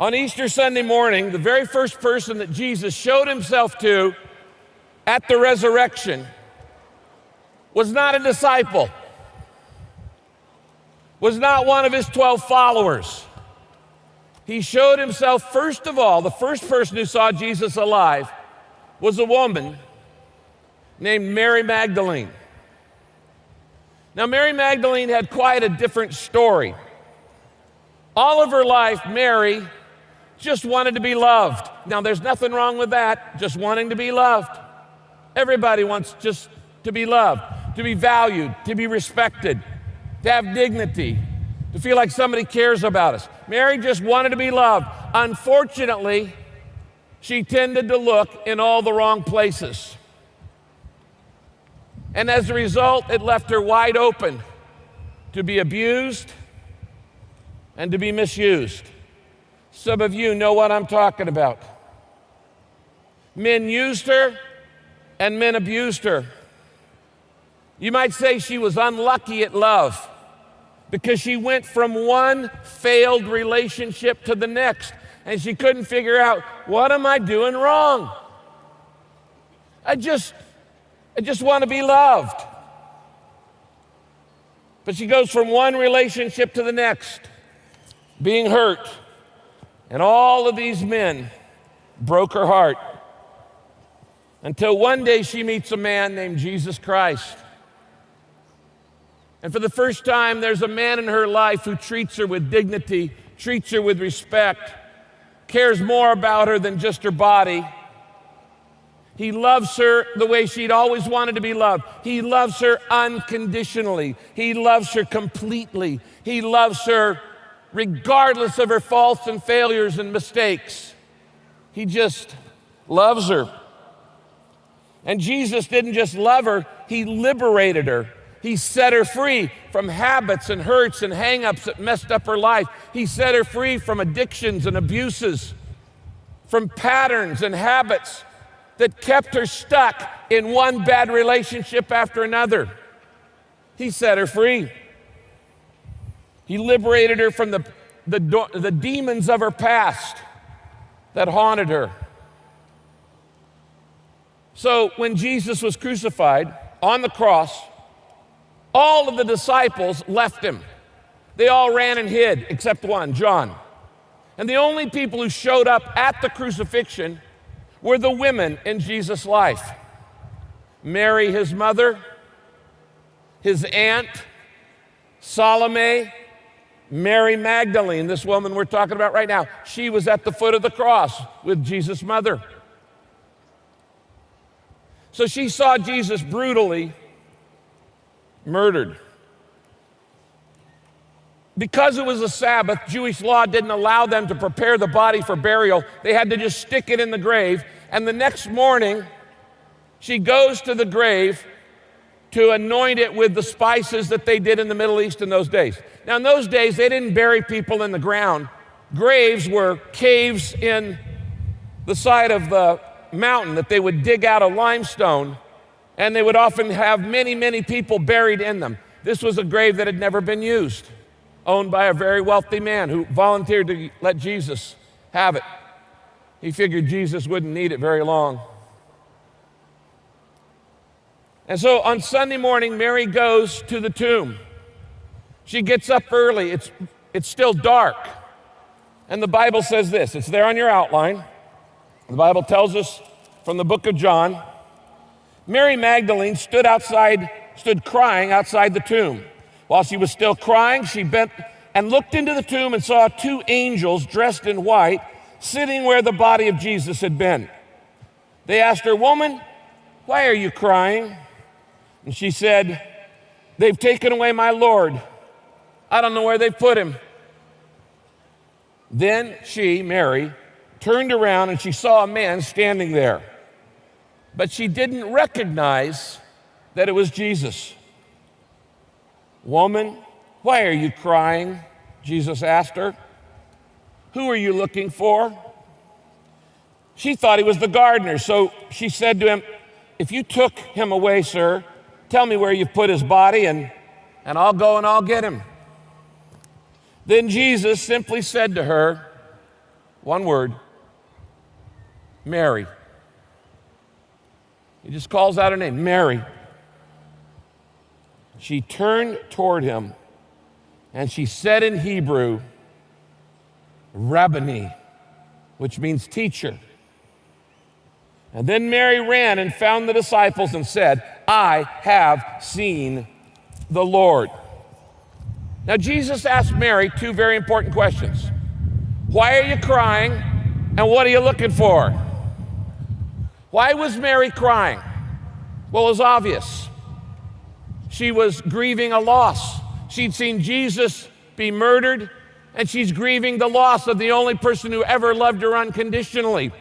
On Easter Sunday morning, the very first person that Jesus showed himself to at the resurrection was not a disciple, was not one of his 12 followers. He showed himself, first of all, the first person who saw Jesus alive was a woman named Mary Magdalene. Now, Mary Magdalene had quite a different story. All of her life, Mary just wanted to be loved. Now, there's nothing wrong with that, just wanting to be loved. Everybody wants just to be loved, to be valued, to be respected, to have dignity, to feel like somebody cares about us. Mary just wanted to be loved. Unfortunately, she tended to look in all the wrong places. And as a result, it left her wide open to be abused and to be misused. Some of you know what I'm talking about. Men used her and men abused her. You might say she was unlucky at love because she went from one failed relationship to the next, and she couldn't figure out, what am I doing wrong? I just want to be loved. But she goes from one relationship to the next, being hurt. And all of these men broke her heart until one day she meets a man named Jesus Christ. And for the first time, there's a man in her life who treats her with dignity, treats her with respect, cares more about her than just her body. He loves her the way she'd always wanted to be loved. He loves her unconditionally. He loves her completely. He loves her regardless of her faults and failures and mistakes. He just loves her. And Jesus didn't just love her, he liberated her. He set her free from habits and hurts and hang-ups that messed up her life. He set her free from addictions and abuses, from patterns and habits that kept her stuck in one bad relationship after another. He set her free. He liberated her from the demons of her past that haunted her. So when Jesus was crucified on the cross, all of the disciples left him. They all ran and hid, except one, John. And the only people who showed up at the crucifixion were the women in Jesus' life. Mary, his mother, his aunt, Salome, Mary Magdalene, this woman we're talking about right now. She was at the foot of the cross with Jesus' mother. So she saw Jesus brutally murdered. Because it was a Sabbath, Jewish law didn't allow them to prepare the body for burial. They had to just stick it in the grave. And the next morning, she goes to the grave to anoint it with the spices that they did in the Middle East in those days. Now, in those days, they didn't bury people in the ground. Graves were caves in the side of the mountain that they would dig out of limestone, and they would often have many, many people buried in them. This was a grave that had never been used, owned by a very wealthy man who volunteered to let Jesus have it. He figured Jesus wouldn't need it very long. And so on Sunday morning, Mary goes to the tomb. She gets up early. It's still dark. And the Bible says this. It's there on your outline. The Bible tells us from the book of John, Mary Magdalene stood crying outside the tomb. While she was still crying, she bent and looked into the tomb and saw two angels dressed in white sitting where the body of Jesus had been. They asked her, "Woman, why are you crying?" And she said, "They've taken away my Lord. I don't know where they've put him." Then she, Mary, turned around and she saw a man standing there. But she didn't recognize that it was Jesus. "Woman, why are you crying?" Jesus asked her. "Who are you looking for?" She thought he was the gardener, so she said to him, "If you took him away, sir, tell me where you've put his body, and I'll go and I'll get him." Then Jesus simply said to her, One word, Mary. He just calls out her name, Mary. She turned toward him and she said in Hebrew, Rabboni, which means teacher. And then Mary ran and found the disciples and said, I have seen the Lord. Now, Jesus asked Mary two very important questions. Why are you crying, and what are you looking for? Why was Mary crying? Well, it was obvious. She was grieving a loss. She'd seen Jesus be murdered, and she's grieving the loss of the only person who ever loved her unconditionally.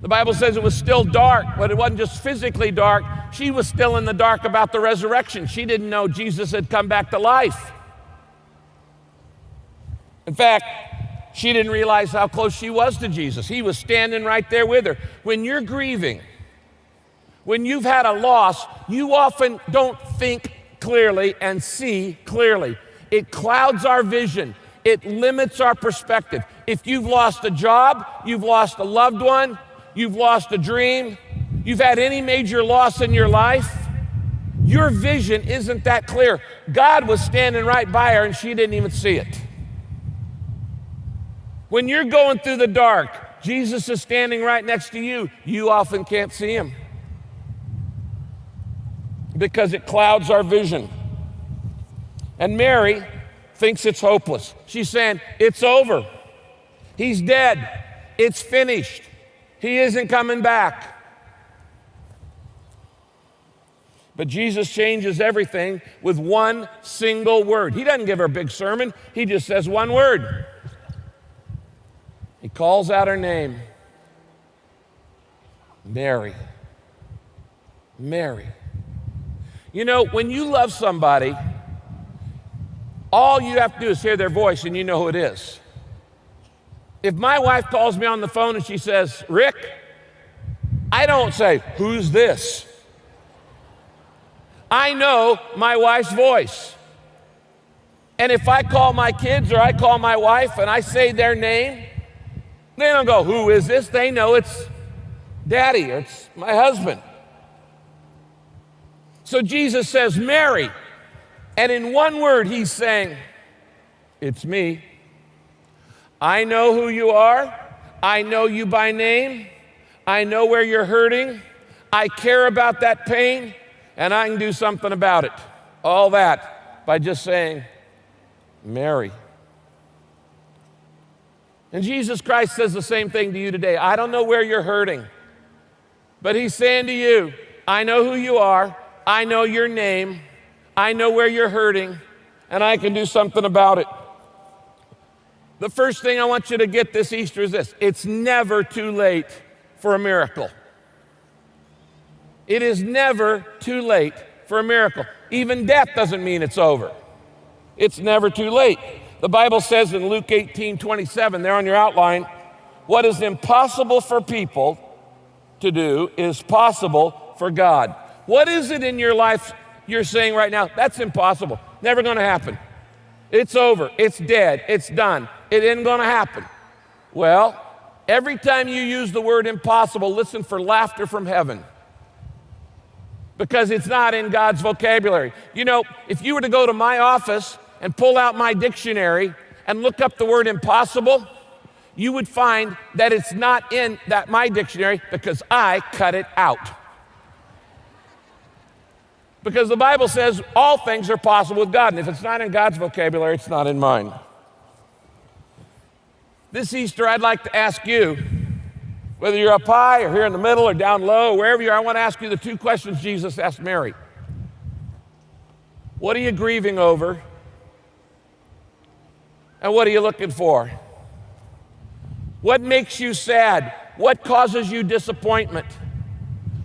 The Bible says it was still dark, but it wasn't just physically dark. She was still in the dark about the resurrection. She didn't know Jesus had come back to life. In fact, she didn't realize how close she was to Jesus. He was standing right there with her. When you're grieving, when you've had a loss, you often don't think clearly and see clearly. It clouds our vision. It limits our perspective. If you've lost a job, you've lost a loved one, you've lost a dream, you've had any major loss in your life, your vision isn't that clear. God was standing right by her and she didn't even see it. When you're going through the dark, Jesus is standing right next to you. You often can't see him because it clouds our vision. And Mary thinks it's hopeless. She's saying, it's over. He's dead. It's finished. He isn't coming back. But Jesus changes everything with one single word. He doesn't give her a big sermon. He just says one word. He calls out her name. Mary. Mary. You know, when you love somebody, all you have to do is hear their voice and you know who it is. If my wife calls me on the phone and she says, Rick, I don't say, who's this? I know my wife's voice. And if I call my kids or I call my wife and I say their name, they don't go, who is this? They know it's Daddy or it's my husband. So Jesus says, Mary. And in one word, he's saying, it's me. I know who you are. I know you by name. I know where you're hurting. I care about that pain, and I can do something about it. All that by just saying, Mary. And Jesus Christ says the same thing to you today. I don't know where you're hurting, but he's saying to you, I know who you are. I know your name. I know where you're hurting, and I can do something about it. The first thing I want you to get this Easter is this. It's never too late for a miracle. It is never too late for a miracle. Even death doesn't mean it's over. It's never too late. The Bible says in Luke 18:27, there on your outline, what is impossible for people to do is possible for God. What is it in your life you're saying right now, that's impossible, never gonna happen? It's over, it's dead, it's done, it isn't gonna happen. Well, every time you use the word impossible, listen for laughter from heaven, because it's not in God's vocabulary. You know, if you were to go to my office and pull out my dictionary and look up the word impossible, you would find that it's not in my dictionary because I cut it out. Because the Bible says all things are possible with God, and if it's not in God's vocabulary, it's not in mine. This Easter, I'd like to ask you, whether you're up high or here in the middle or down low, wherever you are, I want to ask you the two questions Jesus asked Mary. What are you grieving over? And what are you looking for? What makes you sad? What causes you disappointment?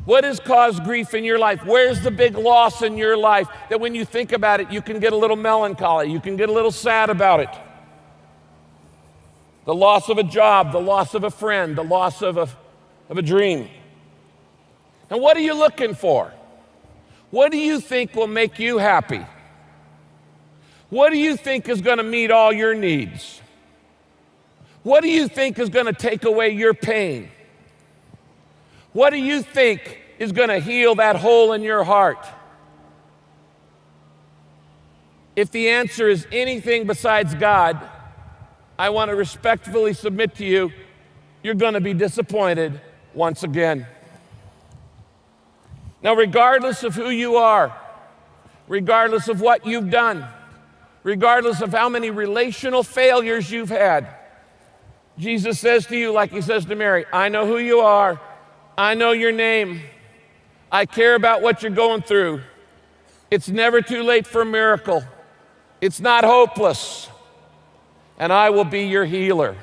What has caused grief in your life? Where's the big loss in your life that when you think about it, you can get a little melancholy, you can get a little sad about it? The loss of a job, the loss of a friend, the loss of a dream. And what are you looking for? What do you think will make you happy? What do you think is going to meet all your needs? What do you think is going to take away your pain? What do you think is going to heal that hole in your heart? If the answer is anything besides God, I want to respectfully submit to you, you're going to be disappointed once again. Now, regardless of who you are, regardless of what you've done, regardless of how many relational failures you've had, Jesus says to you, like he says to Mary, I know who you are. I know your name. I care about what you're going through. It's never too late for a miracle. It's not hopeless. And I will be your healer.